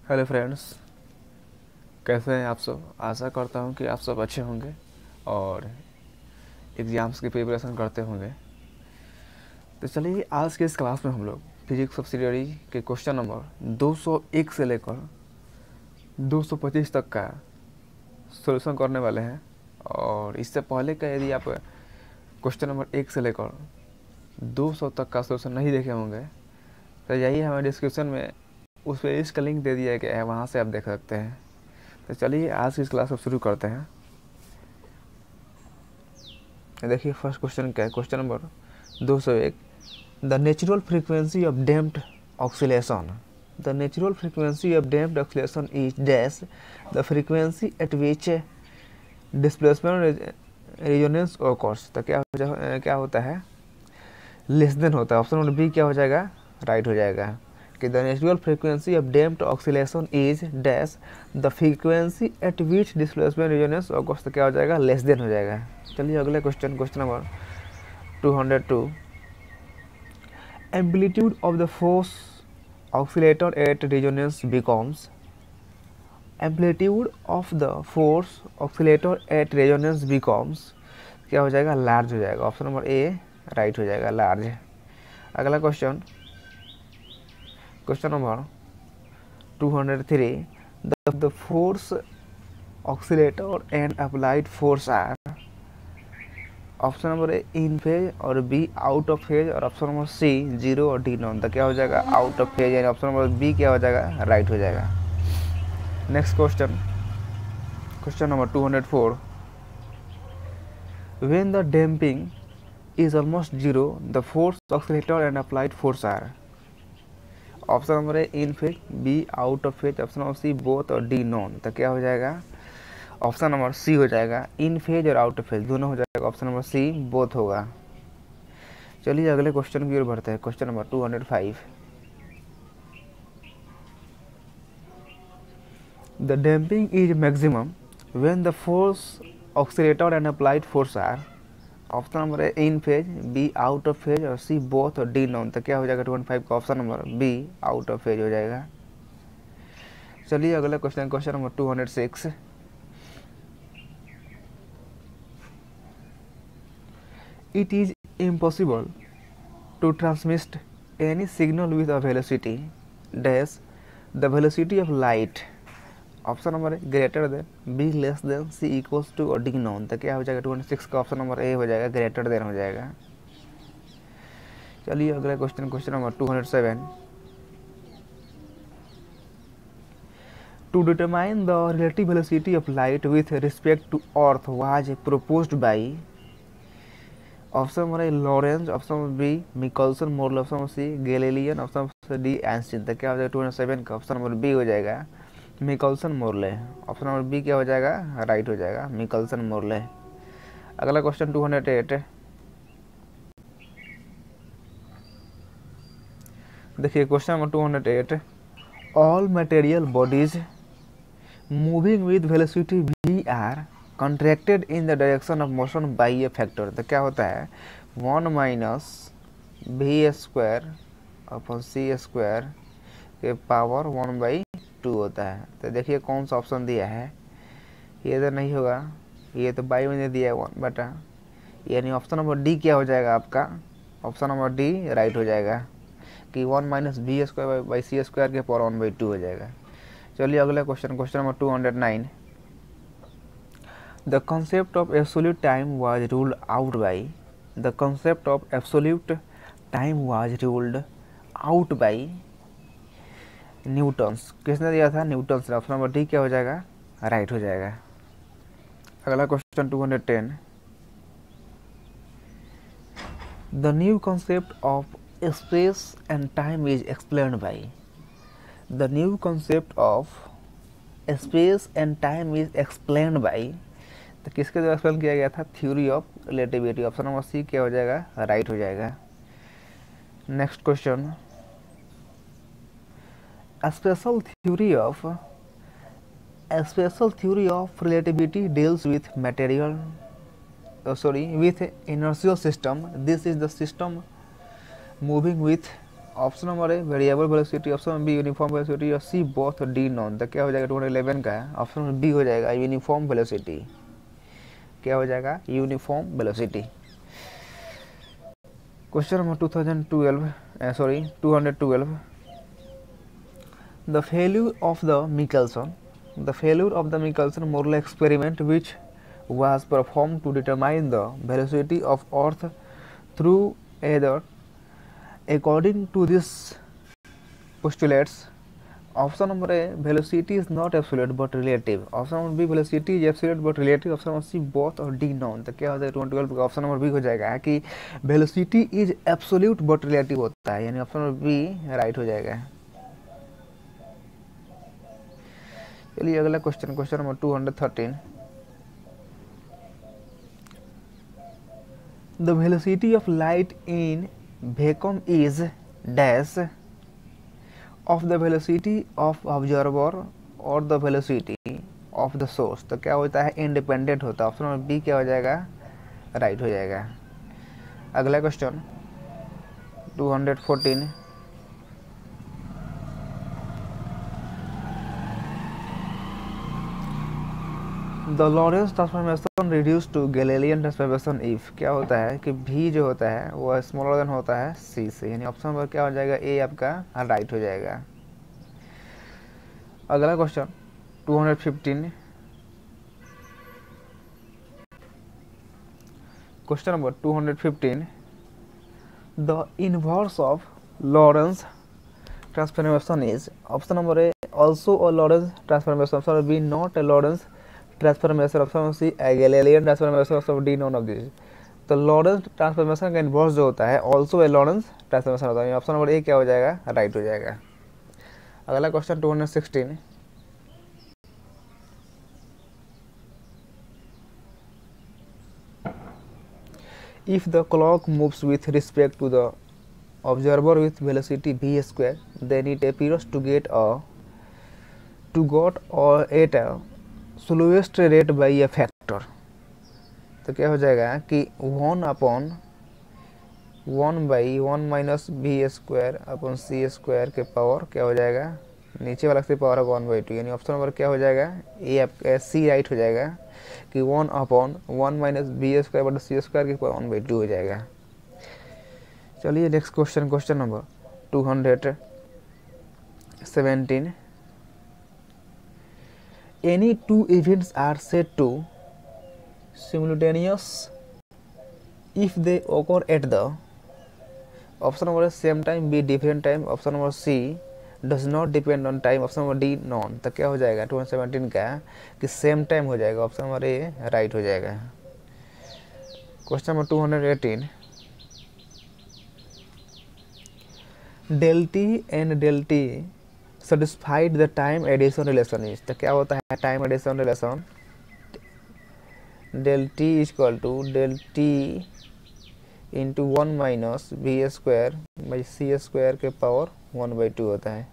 Hello friends, कैसे हैं आप सब। आशा करता हूं कि आप सब अच्छे होंगे और एग्ज़ाम्स की प्रिपरेशन करते होंगे। तो चलिए आज के इस क्लास में हम लोग फिजिक्स सब्सिडियरी के क्वेश्चन नंबर 201 से लेकर 225 तक का सॉल्यूशन करने वाले हैं। और इससे पहले का यदि आप क्वेश्चन नंबर 1 से लेकर 200 तक का सॉल्यूशन नहीं देखे होंगे तो जाइए हमारे डिस्क्रिप्शन में उस पर इसका लिंक दे दिया गया है, वहाँ से आप देख सकते हैं। तो चलिए आज की इस क्लास को शुरू करते हैं। देखिए फर्स्ट क्वेश्चन क्या है। Question number 201, the natural frequency of damped oscillation. The natural frequency of damped oscillation is dash the frequency eight which displacement resonance occurs. तो क्या होता है, लेस देन होता है। ऑप्शन नंबर बी क्या हो जाएगा, राइट हो जाएगा कि the natural frequency of damped oscillation is dash the frequency eight which displacement resonance occurs. तो क्या हो जाएगा, लेस देन हो जाएगा। चलिए अगले question number 202, amplitude of the force oscillator at resonance becomes amplitude of the force oscillator at resonance becomes क्या हो जाएगा, लार्ज हो जाएगा। ऑप्शन नंबर ए राइट हो जाएगा, लार्ज। अगला question number 203, the force oscillator and applied force are option number A in phase और B out of phase और ऑप्शन नंबर सी जीरो और डी नॉन। तो क्या हो जाएगा, आउट ऑफ फेज, यानी ऑप्शन नंबर बी क्या हो जाएगा, राइट हो जाएगा। Next question number 204, when the damping is almost zero the force oscillator and applied force are. Option number A in phase, B out of phase, option number C both और D none. तो क्या हो जाएगा, option number C हो जाएगा, in phase और out of phase दोनों हो जाएगा। ऑप्शन नंबर सी बोथ होगा। चलिए अगले क्वेश्चन की ओर बढ़ते हैं। Question number 205, the damping is maximum when the force oscillator and applied force are. Option number A in phase, B out of phase और सी बोथ और डी नॉन। तो क्या हो जाएगा 205 का option number B out of phase हो जाएगा। चलिए अगला question number 206, it is impossible to transmit any signal with a velocity dash the velocity of light। Option number A greater than, B less than, C equals to और D none. तो क्या हो जाएगा 26 का ऑप्शन नंबर ए हो जाएगा, greater than हो जाएगा। चलिए अगला question number 207, to determine the relative velocity of light with respect to earth was proposed by. Option number A Lorentz, option number B Michelson Morley, option number C Galilean, option number D Einstein. तो क्या हो जाएगा 207 का option number B हो जाएगा, मिकल्सन Morley. Option number B क्या हो जाएगा, राइट हो जाएगा, मिकल्सन मोरले। अगला क्वेश्चन 208, देखिए question number 208, all material bodies moving with velocity V are contracted in the direction of motion by a factor. तो क्या होता है, 1 minus V square upon C square के पावर 1/2 होता है। तो देखिए कौन सा ऑप्शन दिया है, ये तो नहीं होगा, ये तो बाई में दिया है 1 बटा, यानी ऑप्शन नंबर डी क्या हो जाएगा आपका, ऑप्शन नंबर डी राइट हो जाएगा कि 1 minus B square by C square के पावर 1/2 हो जाएगा। चलिए अगला question number 209, The concept of absolute time was ruled out by, the concept of absolute time was ruled out by Newton's. किसने दिया था, न्यूटन्स। ऑप्शन नंबर डी क्या हो जाएगा, राइट हो जाएगा। अगला question 210, the new concept of space and time is explained by, the new concept of space and time is explained by। तो किसके द्वारा एक्सप्लेन किया गया था, theory of relativity. Option number C क्या हो जाएगा, राइट हो जाएगा। Next question, special theory of relativity deals with material with inertial system. This is the system moving with option number A variable velocity, option number B uniform velocity और C both D none. तो क्या हो जाएगा 211 का option number B हो जाएगा uniform velocity. क्या हो जाएगा uniform velocity. Question number 212 the failure of the Michelson Morley experiment which was performed to determine the velocity of Earth through either according to this postulates. Option number A velocity is not absolute but relative. Option number B velocity is absolute but relative. Option number C both और D non. तो क्या हो जाएगा 212 का option number B हो जाएगा कि velocity is absolute but relative होता है, यानी ऑप्शन नंबर बी राइट हो जाएगा। चलिए अगला question, question number 213 the velocity of light in vacuum is dash of the velocity of observer और the velocity of the source. तो क्या होता है इंडिपेंडेंट होता है, ऑप्शन नंबर बी क्या हो जाएगा राइट हो जाएगा। अगला question 214 the Lorentz transformation reduce to Galilean transformation if. क्या होता है कि भी जो होता है वो स्मॉलर देन होता है सी से, यानी ऑप्शन नंबर क्या हो जाएगा ए आपका राइट हो जाएगा। अगला question 215 question number 215 the inverse of Lorentz transformation is. Option number A also a Lorentz transformation, option number B not a Lorentz transformation, option number C Galilean transformation, option D none of this. तो Lorentz transformation का inverse जो होता है also a Lorentz transformation होता है, option number ए क्या हो जाएगा राइट हो जाएगा। अगला question 216 if the clock moves with respect to the observer with velocity v square then it appears to get at a slowest rate by a factor। तो क्या हो जाएगा कि 1/1 minus V square upon C square के power क्या हो जाएगा नीचे वाला से पावर 1/2, यानी ऑप्शन नंबर क्या हो जाएगा ए आपका सी राइट हो जाएगा कि 1/1 माइनस बी स्क्वायर बटा सी स्क्वायर के पावर 1/2 हो जाएगा। चलिए next question, question number 217 any two events are said to simultaneous if they occur at the option number same time, B different time, option number C does not depend on time, option number D non. तो क्या हो जाएगा 217 का कि same time हो जाएगा, option number ए right हो जाएगा। Question number 218 del T and del T satisfied the time addition relation is. तो क्या होता है time addition relation del T is equal to del T into 1 minus B square by C square के power 1/2 होता है,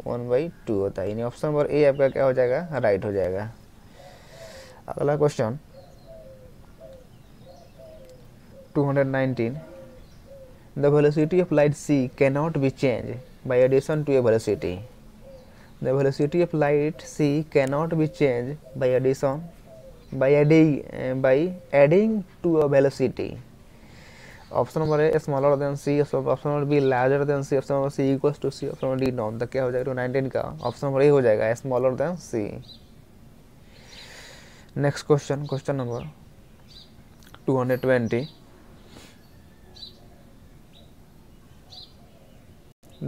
1/2 होता है, यानी ऑप्शन नंबर ए आपका क्या हो जाएगा राइट हो जाएगा। अगला question 219 the velocity of light C cannot be change by addition to a velocity. The velocity of light C cannot be change by addition by adding to a velocity. Option number A smaller than C, option number B larger than C, option number C equals to C, option number D non. तो क्या हो जाएगा 219 का option number ए हो जाएगा smaller than C। Next question, question number 220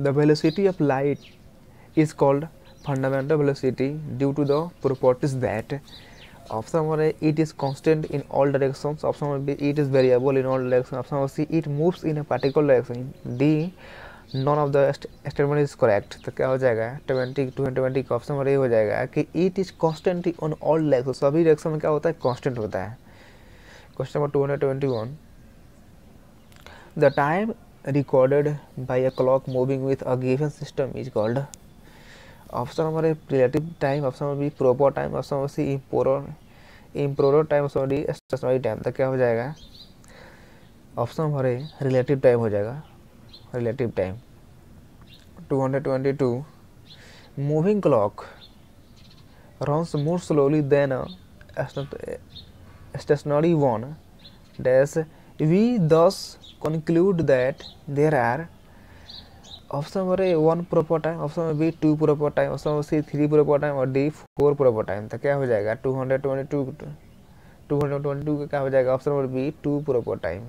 the velocity of light is called fundamental velocity due to the properties that option number A it is constant in all directions, option number B it is variable in all directions, option number C it moves in a particular direction, D none of the statement is correct। तो क्या हो जाएगा 220 का option number ए हो जाएगा कि it is constant on all directions, सभी direction में क्या होता है कांस्टेंट होता है। Question number 221 the time recorded by a clock moving with a given system is called। Option number A relative time, option number B proper time, option number C improper time, option number D stationary time. तो क्या हो जाएगा option number A relative time हो जाएगा, relative time. 222 moving clock runs more slowly than a stationary one. Dash we thus conclude that there are option number A 1 proper time, option number B 2 proper time, option number C 3 proper time और D 4 proper time. तो क्या हो जाएगा 222 का क्या हो जाएगा option number B 2 proper time.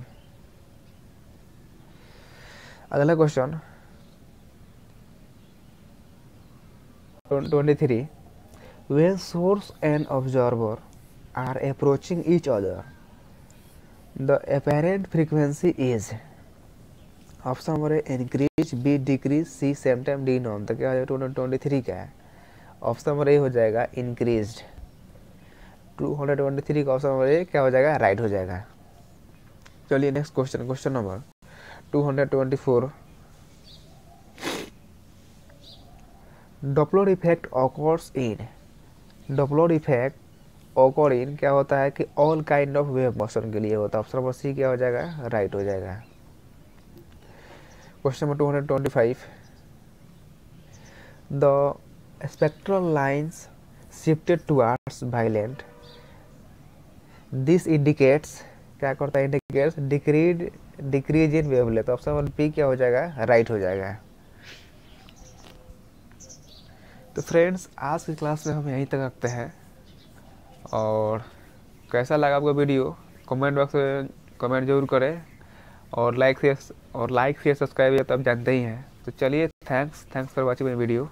अगला question 23 when source and observer are approaching each other the apparent frequency is option number A increase, B decrease, C same time, D none. तो क्या हो जाएगा 223 क्या है ऑप्शन नंबर ए हो जाएगा increase. 223 का ऑप्शन नंबर ए क्या हो जाएगा राइट हो जाएगा। चलिए next question, question number 224 Doppler effect occurs in, Doppler effect occur in क्या होता है कि all kind of wave motion के लिए होता है। ऑप्शन नंबर सी क्या हो जाएगा राइट हो जाएगा। Question number 225 the spectral lines shifted towards violet, this indicates क्या करता है indicates decrease in wavelength. Option number B क्या हो जाएगा राइट हो जाएगा। तो फ्रेंड्स आज की क्लास में हम यहीं तक रखते हैं और कैसा लगा आपका वीडियो कमेंट बॉक्स में कमेंट जरूर करें और लाइक शेयर सब्सक्राइब ये तो आप जानते ही हैं। तो चलिए thanks for watching my video.